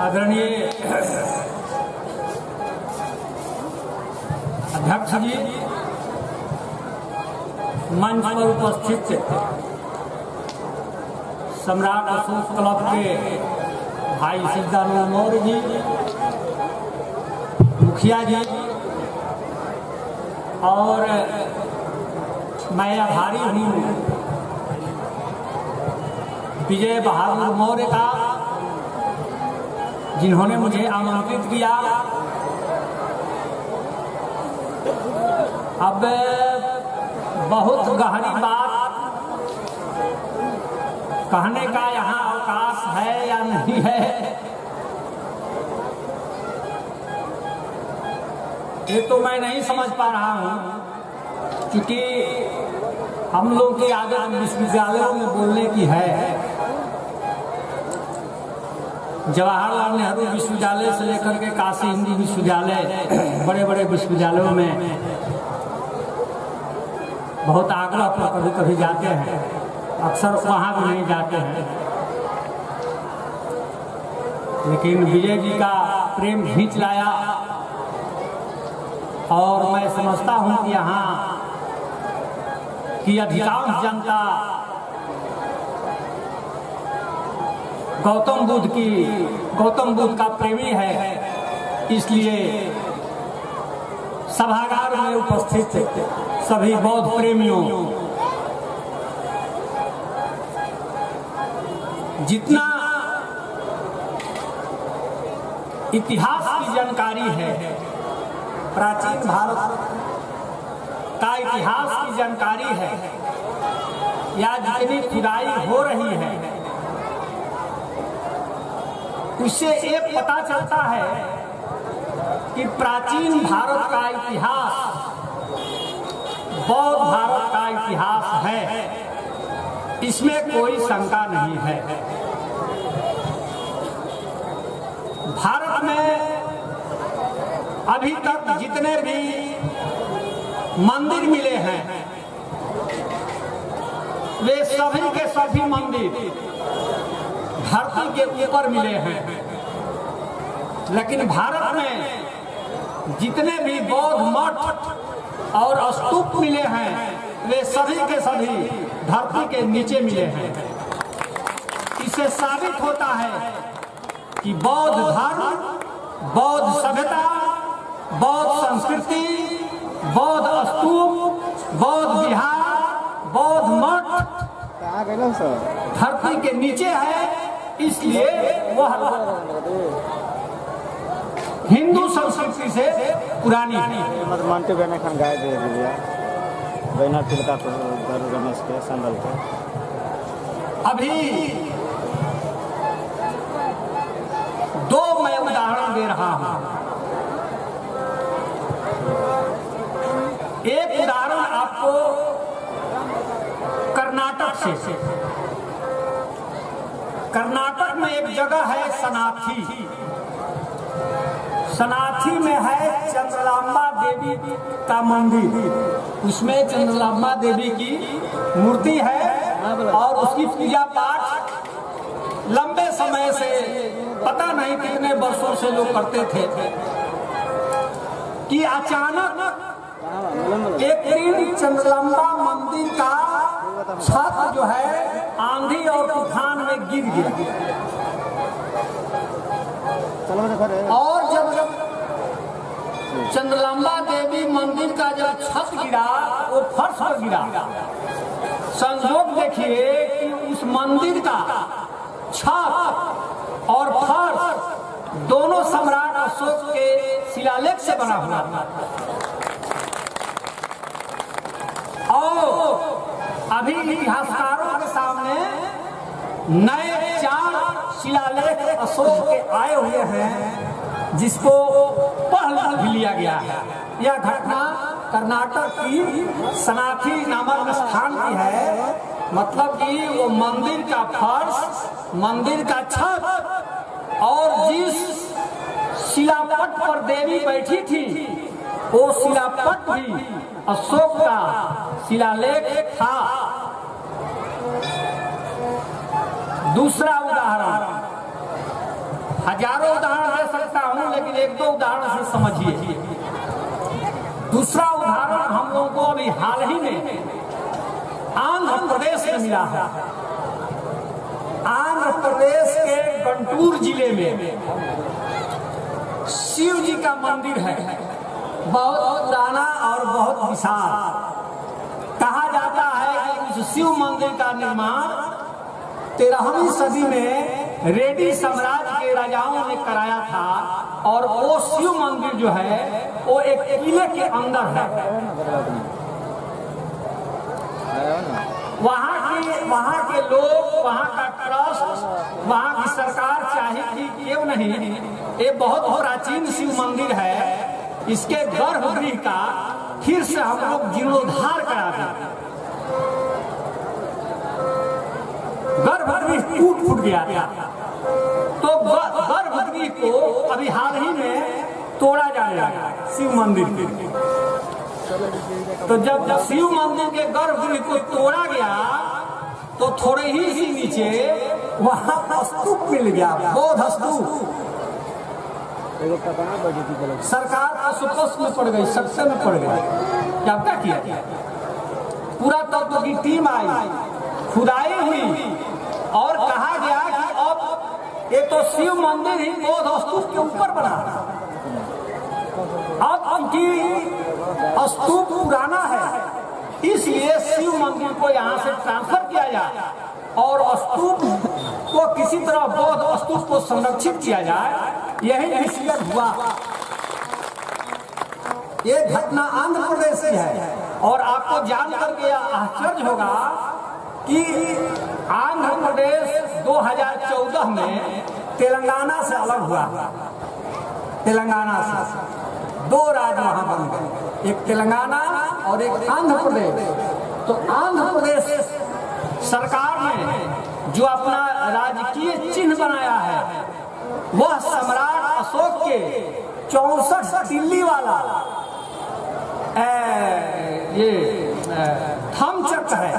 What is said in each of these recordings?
आदरणीय अध्यक्ष जी, मंच पर उपस्थित सम्राट अशोक क्लब के भाई सिद्धानंद मौर्य जी, मुखिया जी, और मैं आभारी हूँ विजय बहादुर मौर्य का, जिन्होंने मुझे आमंत्रित किया। अब बहुत गहरी बात कहने का यहाँ अवकाश है या नहीं है, ये तो मैं नहीं समझ पा रहा हूँ, क्योंकि हम लोग की आदत विश्वविद्यालयों में बोलने की है। जवाहरलाल नेहरू विश्वविद्यालय से लेकर के काशी हिंदी विश्वविद्यालय, बड़े बड़े विश्वविद्यालयों में बहुत आग्रह पर कभी कभी जाते हैं, अक्सर वहाँ भी नहीं जाते हैं, लेकिन विजय जी का प्रेम खींच लाया। और मैं समझता हूँ कि यहाँ की अधिकांश जनता गौतम बुद्ध का प्रेमी है, इसलिए सभागार में उपस्थित सभी बौद्ध प्रेमियों, जितना इतिहास की जानकारी है, प्राचीन भारत का इतिहास की जानकारी है, या जितनी खुदाई हो रही है, उससे एक पता चलता है कि प्राचीन भारत का इतिहास बौद्ध भारत का इतिहास है, इसमें कोई शंका नहीं है। भारत में अभी तक जितने भी मंदिर मिले हैं, वे सभी के सभी मंदिर धरती के ऊपर मिले हैं, लेकिन भारत में जितने भी बौद्ध मठ और स्तूप मिले हैं, वे सभी के सभी धरती के नीचे मिले हैं। इससे साबित होता है कि बौद्ध धर्म, बौद्ध सभ्यता, बौद्ध संस्कृति, बौद्ध स्तूप, बौद्ध विहार, बौद्ध मठ धरती के नीचे है, इसलिए वह हिंदू संस्कृति से पुरानी है। मानते बहने खान गाय दे दिया बहना तिलका रमेश के संभल के। अभी दो मैं उदाहरण दे रहा हूं। एक उदाहरण आपको कर्नाटक से। कर्नाटक में एक जगह है सनाथी। सनाथी में है चंद्रलांबा देवी का मंदिर। उसमें चंद्रलांबा देवी की मूर्ति है और उसकी पूजा पाठ लंबे समय से, पता नहीं कितने वर्षों से लोग करते थे, कि अचानक एक दिन चंद्रलांबा मंदिर का छत जो है आंधी और तूफान में गिर गया। और जब चंद्रलांबा देवी मंदिर का जब छत गिरा, वो फर्श पर गिरा। संयोग देखिए कि उस मंदिर का छत और फर्श दोनों सम्राट अशोक के शिलालेख से बना हुआ था। और अभी इतिहासकारों के सामने नए 4 शिलालेख अशोक के आए हुए हैं, जिसको पढ़ भी लिया गया है। यह घटना कर्नाटक की सनाथी नामक स्थान की है। मतलब कि वो मंदिर का फर्श, मंदिर का छत और जिस शिलापट पर देवी बैठी थी, वो शिलापट भी अशोक का शिलालेख था। दूसरा उदाहरण, हजारों उदाहरण दे सकता हूं, लेकिन एक दो उदाहरण से समझिए। दूसरा उदाहरण हम लोगों को अभी हाल ही में आंध्र प्रदेश में मिला है। आंध्र प्रदेश के गुंटूर जिले में शिव जी का मंदिर है, बहुत पुराना और बहुत विशाल। कहा जाता है कि उस शिव मंदिर का निर्माण 13वीं सदी में रेड्डी साम्राज्य के राजाओं ने कराया था, और वो शिव मंदिर जो है वो एक किले के अंदर है। वहाँ के लोग, वहाँ का ट्रस्ट, वहाँ की सरकार चाहे कि क्यों नहीं, ये बहुत प्राचीन शिव मंदिर है, इसके गर्भगृह का फिर से हम लोग जीर्णोद्धार करा दें। गर्भगृह टूट फूट गया था, तो गर्भगृह को अभी हाल ही में तोड़ा जाएगा शिव मंदिर। तो जब शिव मंदिर के गर्भगृह को तोड़ा गया तो थोड़े ही सी नीचे वहां स्तूप मिल गया, बौद्ध स्तूप। सरकार पशुपक्ष में पड़ गई, सबसे में पड़ गई। क्या किया? पूरा तत्व की टीम आई, खुदाई हुई और कहा गया कि अब ये तो शिव मंदिर ही बौद्ध स्तूप के ऊपर बना। अब उनकी स्तूप पुराना है, इसलिए शिव मंदिर को यहाँ से ट्रांसफर किया जाए और स्तूप को किसी तरह बौद्ध स्तूप को संरक्षित किया जाए, यही डिसीजन हुआ। ये घटना आंध्र प्रदेश की है। और आपको जानकर के आश्चर्य होगा कि आंध्र प्रदेश 2014 में तेलंगाना से अलग हुआ। तेलंगाना से 2 राज्य वहां बन गए, एक तेलंगाना और एक आंध्र प्रदेश। तो आंध्र प्रदेश सरकार ने जो अपना राजकीय चिन्ह बनाया है, वह सम्राट अशोक के 64 तिल्ली वाला ये थम चक्र है।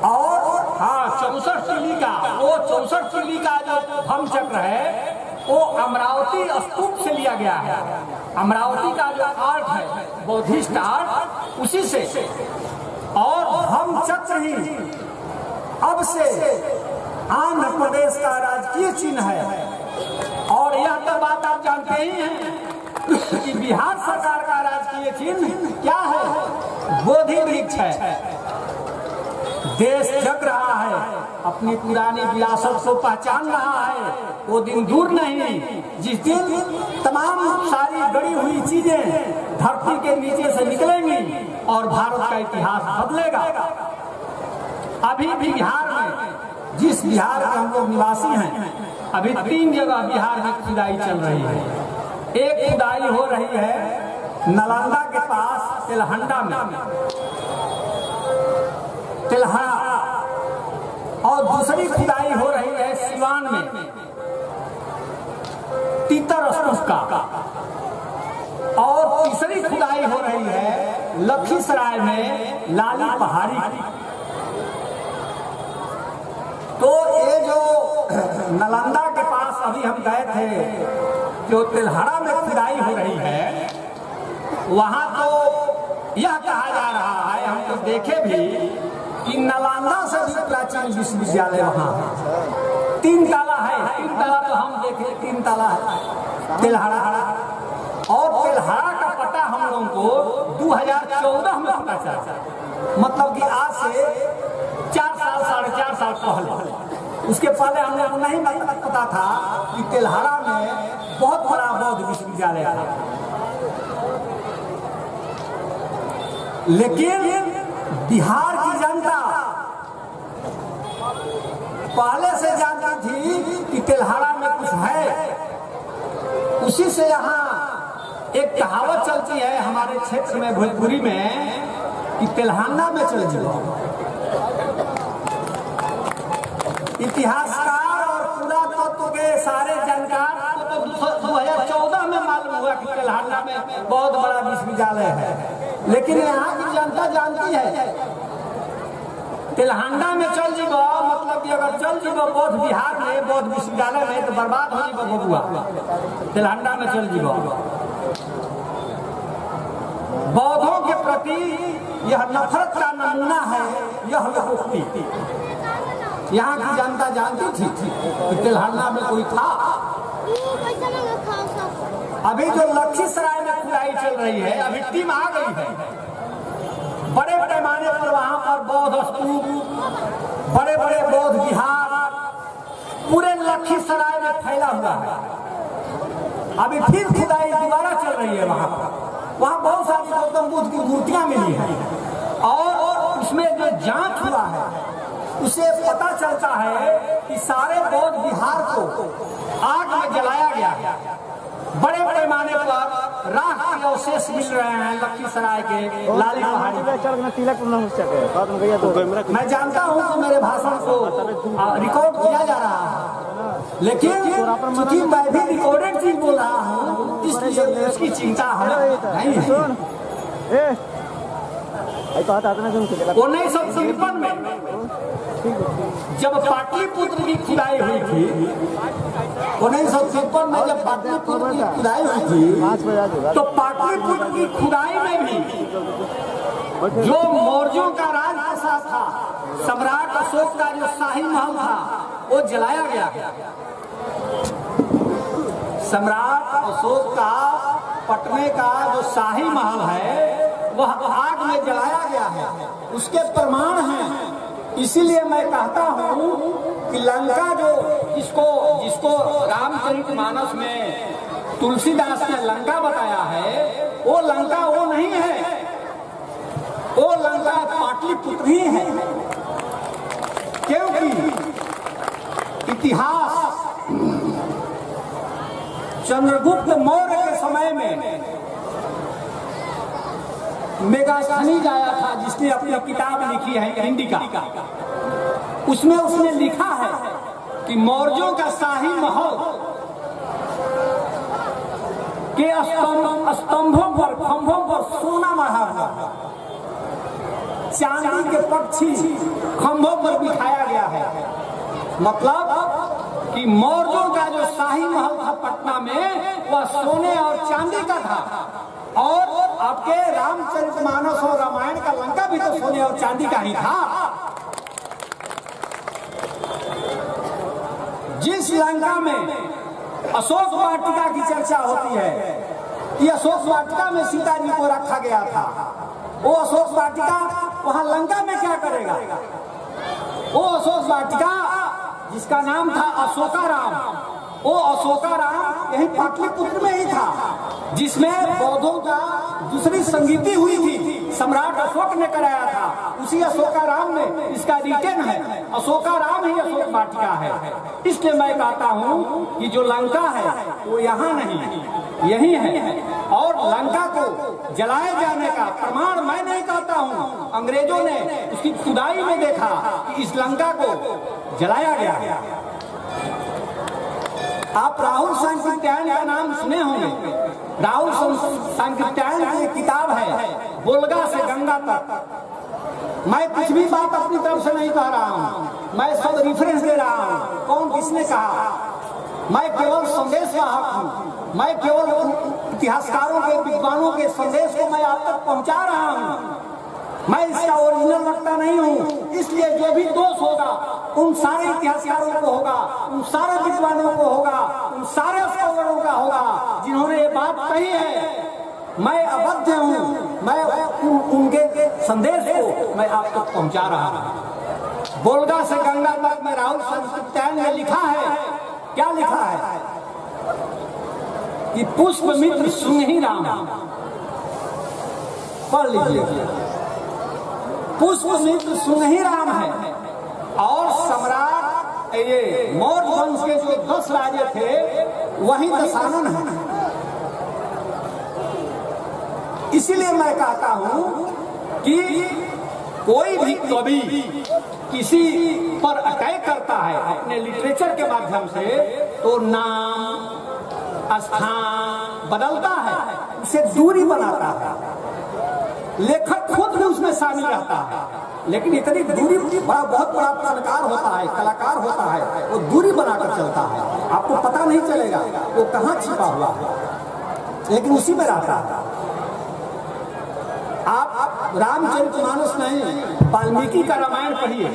और हाँ, 64 तिल्ली का, वो 64 तिल्ली का जो थम चक्र है वो अमरावती स्तूप से लिया गया है। अमरावती का जो आर्ट है, बौद्धिस्ट आर्ट, उसी से। और हम चक्र ही अब से आंध्र प्रदेश का राजकीय चिन्ह है। और यह तो बात आप जानते ही हैं कि बिहार सरकार का राजकीय चिन्ह क्या है? बोधि वृक्ष है। देश जग रहा है, अपनी पुरानी विरासत को पहचान रहा है। वो दिन दूर नहीं जिस दिन तमाम सारी गड़ी हुई चीजें धरती के नीचे से निकलेंगी और भारत का इतिहास बदलेगा। अभी भी बिहार में, जिस बिहार के हम लोग निवासी हैं, अभी 3 जगह बिहार में खुदाई चल रही है। एक खुदाई हो रही है नालंदा के पास तेलहंडा में, तेलहरा, और दूसरी खुदाई हो रही है सिवान में तीतर स्तूप का, और तीसरी खुदाई हो रही है लखीसराय में लाली पहाड़ी की। तो ये जो नालंदा के पास अभी हम गए थे, जो तेलहरा में खुदाई हो रही है, वहां तो यह कहा जा रहा है, हम तो देखे भी कि नालंदा से भी प्राचीन विश्वविद्यालय वहां है। 3 ताला है, 3 ताला तो हम देखे, 3 ताला है तेलहरा। और तेलहरा का पता हम लोगों को 2014 में पता चला, मतलब कि आज से 4 साल 4.5 साल पहले। उसके पहले हम लोग को नहीं पता था कि तेलहरा में बहुत बड़ा बौद्ध विश्वविद्यालय था। लेकिन बिहार की जनता पहले से जानती थी कि तेलहरा में कुछ है। उसी से यहाँ एक कहावत चलती है हमारे क्षेत्र में, भोजपुरी में, कि तेलहंडा में चल जाओ। इतिहासकार और पुरातत्व के सारे जानकार को तो 2014 में मालूम हुआ कि तेलहंडा में बहुत बड़ा विश्वविद्यालय है। लेकिन यहाँ की जनता जानती है तेलहंडा में चल जीब, मतलब कि अगर चल जीब बौद्ध बिहार में, बौद्ध विश्वविद्यालय में, तो बर्बाद हो जीब बबुआ। तेलहंडा में चल जीब। बौद्धों के प्रति यह नफरत का नमूना है यह लोकोक्ति। यहाँ की जनता जानती थी कि तेलहंडा में कोई था। अभी जो लखीसराय में खुदाई चल रही है, अभी टीम आ गई है, बड़े पैमाने पर वहां पर बौद्ध स्तूप, बड़े बड़े बौद्ध विहार पूरे लखीसराय में फैला हुआ है। अभी फिर खुदाई दोबारा चल रही है वहां पर। वहां बहुत सारी गौतम बुद्ध की मूर्तियां मिली हैं और उसमें जो जांच हुआ है उसे पता चलता है कि सारे बौद्ध विहार को आग में जलाया गया है। बड़े पैमाने पर राख के अवशेष मिल रहे हैं लखीसराय के लाली पहाड़ी। मैं जानता हूं कि मेरे भाषण को रिकॉर्ड किया जा रहा है, लेकिन चूंकि मैं भी रिकॉर्डेड चीज बोल रहा हूँ इसलिए उसकी चिंता नहीं है। 1953 में जब पाटलिपुत्र की खुदाई हुई थी, 1953 में जब पाटलिपुत्र की खुदाई हुई थी, तो पाटलिपुत्र की खुदाई में भी जो मौर्यों का राजप्रसाद था, सम्राट अशोक का जो शाही महल था, वो जलाया गया। सम्राट अशोक का पटने का जो शाही महल है वह आग में जलाया गया है, उसके प्रमाण हैं। इसीलिए मैं कहता हूँ कि लंका जिसको रामचरितमानस में तुलसीदास ने लंका बताया है, वो लंका वो नहीं है, वो लंका पाटलिपुत्र ही है। क्योंकि इतिहास चंद्रगुप्त मौर्य के समय में मेगास्थनीज आया था, जिसने अपनी किताब लिखी है इंडिका। उसमें उसने लिखा है कि मौर्यों का शाही महल के स्तंभों पर, खंभों पर सोना मढ़ा हुआ, चांदी के पक्षी खंभों पर बिठाया गया है। मतलब कि मौर्यों का जो शाही महल था पटना में, वह सोने और चांदी का था। और आपके रामचरितमानस और रामायण का लंका भी तो सोने और चांदी का ही था। जिस लंका में अशोक वाटिका की चर्चा होती है कि अशोक वाटिका में सीता जी को रखा गया था, वो अशोक वाटिका वहां लंका में क्या करेगा? वो अशोक वाटिका जिसका नाम था अशोकाराम, वो अशोकाराम यही पाटलिपुत्र में ही था, जिसमें बौद्धों का दूसरी संगीति हुई थी, सम्राट अशोक ने कराया था। उसी अशोकाराम में इसका रिटर्न है, अशोकाराम ही अशोक वाटिका है। इसलिए मैं कहता हूँ कि जो लंका है वो यहाँ नहीं, यही है। और लंका को जलाए जाने का प्रमाण मैं नहीं कहता हूँ, अंग्रेजों ने उसकी खुदाई में देखा कि इस लंका को जलाया गया। आप राहुल सांकृत्यायन का नाम सुने होंगे। राहुल सांकृत्यायन की किताब है बोलगा से गंगा तक। मैं कुछ भी बात अपनी तरफ से नहीं कह रहा हूँ, मैं सब रिफरेंस दे रहा हूँ। कौन किसने कहा? मैं केवल संदेश वाहक हूँ, मैं केवल इतिहासकारों के, विद्वानों के संदेश को मैं आप तक पहुँचा रहा हूँ। मैं इसका ओरिजिनल वक्ता नहीं हूँ। इसलिए जो भी दोष होगा उन सारे इतिहासकारों को होगा, उन सारे विद्वानों को होगा, उन सारे स्कॉलरों का होगा जिन्होंने ये बात कही है। मैं अबद्ध हूँ, मैं उनके संदेश को मैं आप तक पहुँचा रहा हूँ। बोलगा से गंगा तक में राहुल सांकृत्यायन ने लिखा है, क्या लिखा है कि पुष्पमित्र सुंगही राम, पढ़ लीजिए। पुष्पमित्र सुंगही राम है और सम्राट ये मौर्य वंश के जो 10 राजे थे वही दशानन है। इसीलिए मैं कहता हूं कि कोई भी कवि किसी पर अटैक करता है अपने लिटरेचर के माध्यम से, तो नाम स्थान बदलता है, उसे दूरी बनाता है। लेखक खुद भी उसमें शामिल रहता है। लेकिन इतनी दूरी, बहुत बड़ा फनकार होता है, कलाकार होता है, वो दूरी बनाकर चलता है, आपको पता नहीं चलेगा वो कहाँ छिपा हुआ है, लेकिन उसी में रहता है। आप रामचरितमानस नहीं, वाल्मीकि का रामायण पढ़िए।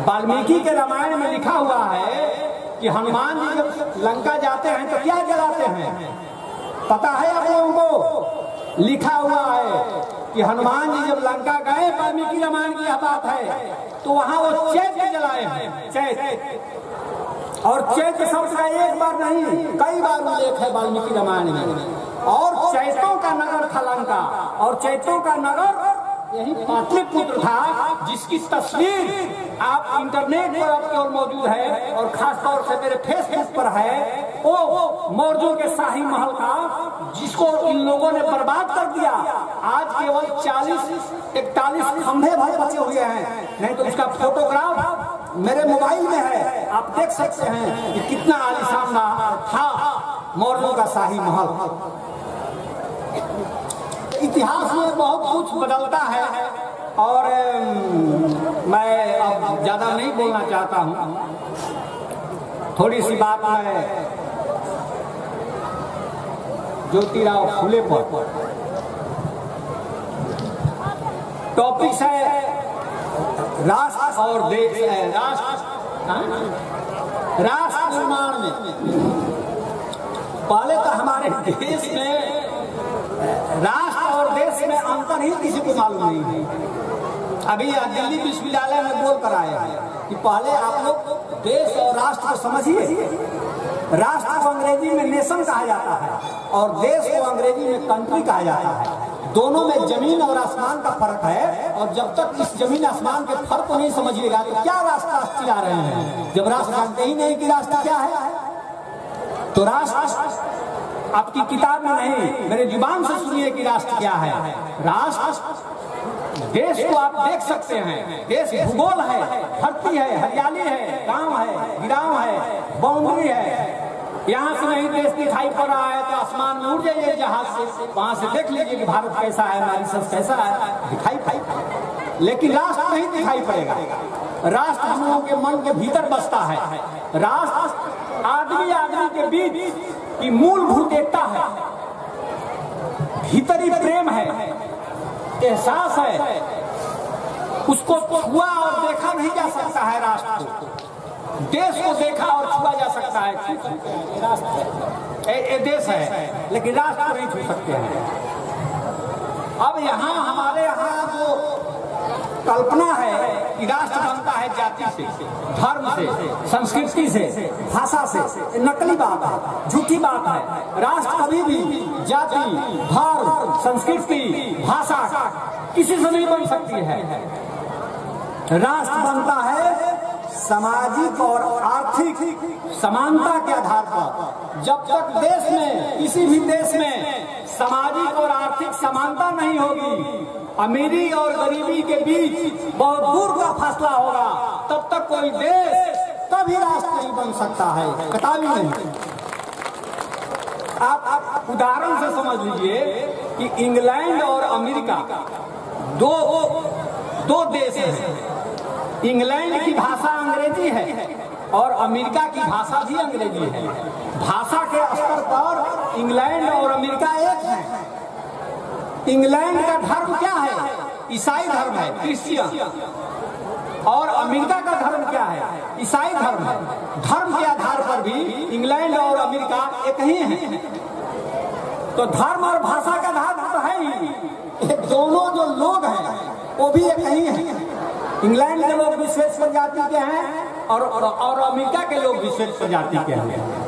वाल्मीकि के रामायण में लिखा हुआ है कि हनुमान जी जब लंका जाते हैं तो क्या जलाते हैं, पता है आप लोगों को? लिखा हुआ है कि हनुमान जी जब लंका गए, वाल्मीकि रामायण की यह बात है, तो वहां वो चैत्य जलाए हैं, चैत्य। और चैत्य शब्द का एक बार नहीं कई बार उल्लेख है वाल्मीकि रामायण में। और चैत्यों का नगर था लंका, और चैत्यों का नगर यही पाटलिपुत्र था, जिसकी तस्वीर आप इंटरनेट पर अब केवल मौजूद है और खासतौर से मेरे फेसबुक पर है। वो मौर्यों के शाही महल का, जिसको इन लोगों ने बर्बाद कर दिया। आज केवल 40-41 खंभे भर बचे हुए हैं, नहीं तो उसका फोटोग्राफ मेरे मोबाइल में है, आप देख सकते हैं कि कितना आलीशान था मौर्यों का शाही महल। इतिहास में बहुत कुछ बदलता है और मैं अब ज्यादा नहीं बोलना चाहता हूँ। थोड़ी सी बात मैं ज्योतिराव फुले पर, टॉपिक है राष्ट्र और देश, राष्ट्र निर्माण में। पहले तो हमारे देश में राष्ट्र और देश में अंतर ही किसी को मालूम नहीं है। अभी दिल्ली विश्वविद्यालय में बोल कर आए हैं कि पहले आप लोग देश और राष्ट्र को समझिए। राष्ट्र को अंग्रेजी में नेशन कहा जाता है और देश को अंग्रेजी में कंट्री कहा जाता है। दोनों में जमीन और आसमान का फर्क है, और जब तक इस जमीन आसमान के फर्क को नहीं समझिएगा तो क्या राष्ट्र चिल्ला रहे हैं, जब राष्ट्र जानते ही नहीं कि राष्ट्र क्या है। तो राष्ट्र आपकी किताब में नहीं, मेरे जुबान से सुनिए कि राष्ट्र क्या है। राष्ट्र देश को आप देख सकते हैं, देश भूगोल है, धरती है, हरियाली है, गांव है, गिराव है, बाउंड्री है। यहाँ से नहीं देश दिखाई पड़ रहा है तो आसमान में उड़ जाइए जहाज से, वहां से देख लीजिए कि भारत कैसा है, मॉरिशस कैसा है, दिखाई पड़ेगा। लेकिन राष्ट्र नहीं दिखाई पड़ेगा। राष्ट्र हम लोगों के मन के भीतर बसता है। राष्ट्र आदमी आदमी के बीच की मूलभूत एकता है, भीतरी प्रेम है, एहसास है, उसको छुआ और देखा नहीं जा सकता है। राष्ट्र को, देश को देखा और छुआ जा सकता है। राष्ट्र ये देश है, लेकिन राष्ट्र को नहीं छू सकते हैं। अब यहाँ हमारे यहाँ जो कल्पना है कि राष्ट्र बनता है जाति से, धर्म से, संस्कृति से, भाषा से, नकली बात है, झूठी बात है। राष्ट्र कभी भी जाति, धर्म, संस्कृति, भाषा किसी से नहीं बन सकती है। राष्ट्र बनता है सामाजिक और आर्थिक समानता के आधार पर। जब तक देश में, किसी भी देश में सामाजिक और आर्थिक समानता नहीं होगी, अमीरी और गरीबी के बीच बहुत दूर का फासला होगा, तब तक कोई देश कभी राष्ट्र नहीं बन सकता है, कदापि नहीं। आप उदाहरण से समझ लीजिए कि इंग्लैंड और अमेरिका दो देश हैं। इंग्लैंड की भाषा अंग्रेजी है और अमेरिका की भाषा भी अंग्रेजी है। भाषा के स्तर पर इंग्लैंड और अमेरिका एक है। इंग्लैंड का धर्म क्या है? ईसाई धर्म है, क्रिश्चियन। और अमेरिका का धर्म क्या है? ईसाई धर्म है। धर्म के आधार पर भी इंग्लैंड और अमेरिका एक ही है। तो धर्म और भाषा का आधार तो है ही, दोनों जो लोग हैं वो भी एक ही है। इंग्लैंड के लोग विशेष प्रजाति के हैं और अमेरिका के लोग विशेष प्रजाति के हैं।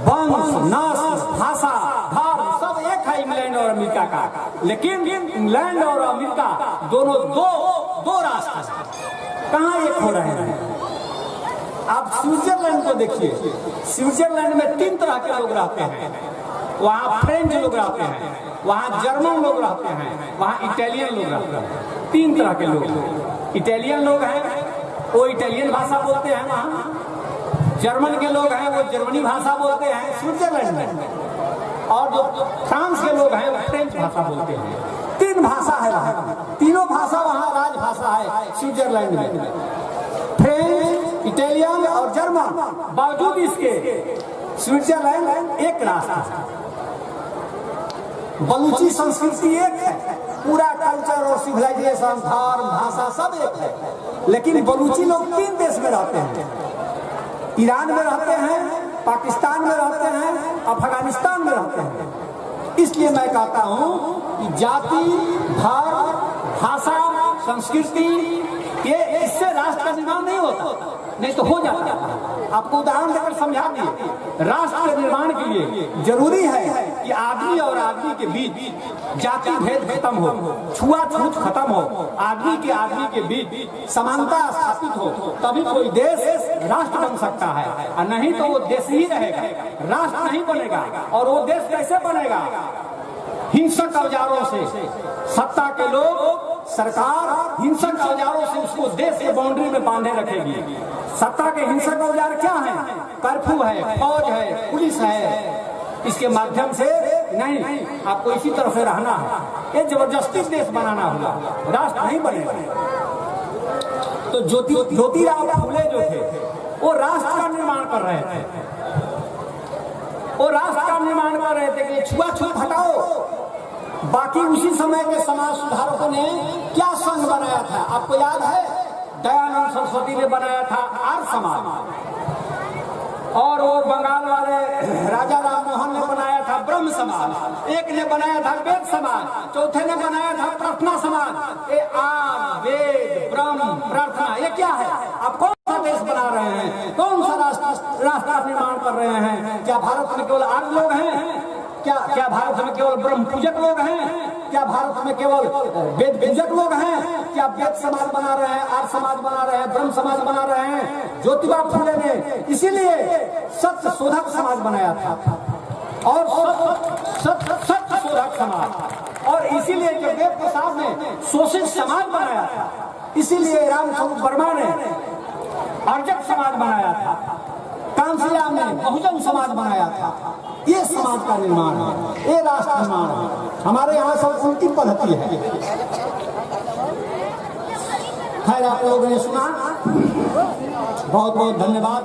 वंश, नस्ल, भाषा, धर्म सब एक है इंग्लैंड और अमेरिका का। लेकिन इंग्लैंड और अमेरिका दोनों दो राष्ट्र हैं। कहाँ एक हो रहे हैं? आप स्विट्जरलैंड को देखिए। स्विट्जरलैंड में 3 तरह के लोग रहते हैं। वहाँ फ्रेंच लोग रहते हैं, वहाँ जर्मन लोग रहते हैं, वहाँ इटालियन लोग रहते हैं। 3 तरह के लोग। इटालियन लोग हैं, वो इटालियन भाषा बोलते हैं। वहाँ जर्मन के लोग हैं, वो जर्मनी भाषा बोलते हैं स्विट्जरलैंड में। और जो फ्रांस के लोग हैं वो फ्रेंच भाषा बोलते हैं। 3 भाषा है वहाँ की, तीनों भाषा वहाँ राजभाषा है स्विट्जरलैंड में, फ्रेंच, इटालियन और जर्मन। बावजूद इसके स्विट्जरलैंड एक राष्ट्र है, बलूची संस्कृति एक है, पूरा कल्चर और सिविलाइजेशन, धर्म, भाषा सब एक है। लेकिन बलूची लोग 3 देश में रहते हैं, ईरान में रहते हैं, पाकिस्तान में रहते हैं, अफगानिस्तान में रहते हैं। इसलिए मैं कहता हूं कि जाति, धर्म, भाषा, संस्कृति ये इससे राष्ट्र का निर्माण नहीं होता, नहीं तो हो जाता। आपको उदाहरण देकर समझा दिए। राष्ट्र के निर्माण के लिए जरूरी है कि आदमी और आदमी के बीच जाति भेद खत्म हो, छुआछूत खत्म हो, आदमी के बीच समानता स्थापित हो, तभी कोई देश राष्ट्र बन सकता है, और नहीं तो वो देश ही रहेगा, राष्ट्र नहीं बनेगा। और वो देश कैसे बनेगा? हिंसक औजारों से। सत्ता के लोग, सरकार हिंसक औजारों से उसको देश के बाउंड्री में बांधे रखेगी। सत्ता के हिंसक औजार क्या है? कर्फ्यू है, फौज है, पुलिस है। इसके माध्यम से नहीं, आपको इसी तरह से रहना है, ये जबरदस्ती देश बनाना होगा, राष्ट्र नहीं बनेगा। तो ज्योतिराव फुले जो थे वो राष्ट्र का निर्माण कर रहे थे, वो राष्ट्र का निर्माण कर रहे थे कि छुआछूत हटाओ। बाकी उसी समय के समाज सुधारकों ने क्या संघ बनाया था आपको याद है? दयानंद सरस्वती ने बनाया था आर्य समाज, और वो बंगाल वाले राजा राम मोहन ने बनाया था ब्रह्म समाज, एक ने बनाया था वेद समाज, चौथे ने बनाया था प्रार्थना समाज। ये आर्य, वेद, ब्रह्म, प्रार्थना, ये क्या है? आप कौन सा देश बना रहे हैं? कौन सा राष्ट्र का निर्माण कर रहे हैं? क्या भारत में केवल आर्य लोग हैं? क्या भारत में केवल ब्रह्म पूजक लोग हैं? क्या भारत में केवल वेद पूजक लोग हैं? क्या वेद समाज बना रहे हैं, आर्य समाज बना रहे हैं, ब्रह्म समाज बना रहे हैं? ज्योतिबा फुले ने इसीलिए सत्य शोधक समाज बनाया था, और सत्य शोधक समाज, और इसीलिए जगदेव प्रसाद ने शोषित समाज बनाया था, इसीलिए रामस्वरूप वर्मा ने अर्जक समाज बनाया था, कांसीराम ने बहुजन समाज बनाया था। ये समाज का निर्माण है, ये राष्ट्र निर्माण है। हमारे यहाँ सब उल्टी पद्धति है। खैर, आप लोगों ने सुना, बहुत बहुत धन्यवाद।